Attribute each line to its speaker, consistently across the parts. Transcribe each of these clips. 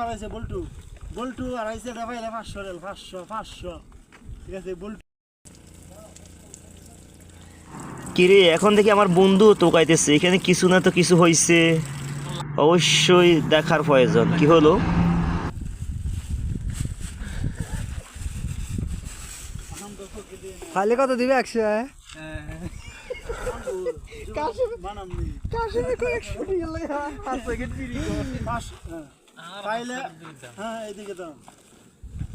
Speaker 1: হারাইছে বল্টু বল্টু হারাইছে এটা পাইলে 500 রেল 500 ঠিক আছে বল্টু।
Speaker 2: কিরে এখন দেখি আমার বন্ধু তোকাইতেছে, এখানে কিছু না তো কিছু হয়েছে, অবশ্যই দেখার প্রয়োজন। কি হলো?
Speaker 3: খালি কত দিবে 100?
Speaker 1: পাইলে হ্যাঁ এইদিকে দাও।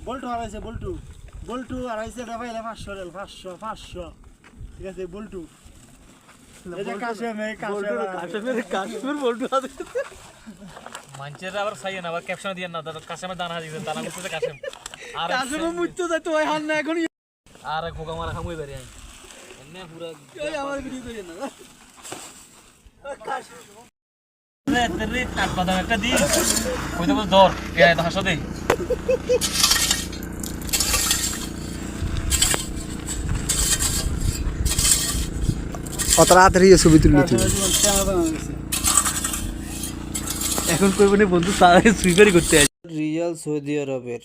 Speaker 1: বল্টু হারাইছে বল্টু বল্টু হারাইছে এটা পাইলে 500 রেল 500 ঠিক আছে বল্টু।
Speaker 4: মানুষের আবার চাইয়ে না, আবার ক্যাপশন দিয়ে না, কাশেমের দানা দিয়েছেন, দানা করতেছে কাশেম। আর
Speaker 3: মুচ্ছো যাই তো ওই হান না এখন
Speaker 4: আর এক পোকা মারা খামুই পারি আমি এমনি পুরো
Speaker 3: আমার ভিডিও করি না।
Speaker 4: কাঠবাদাম একটা দিই ওই তো ধর হাসো দে।
Speaker 3: কত রাত্রি ছবি তুলবি তুই? এখন করবো না বন্ধু, তারা সুইপারি করতে আসে। রিয়াল সৌদি আরবের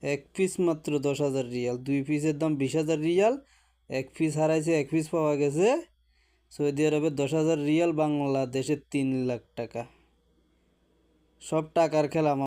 Speaker 3: 1 পিস মাত্র 10,000 রিয়াল, 2 পিসের দাম 20,000 রিয়াল, 1 পিস হারাইছে, 1 পিস পাওয়া গেছে সৌদি আরবের 10,000 রিয়াল, বাংলাদেশের 3 লাখ টাকা। সব টাকার খেলা।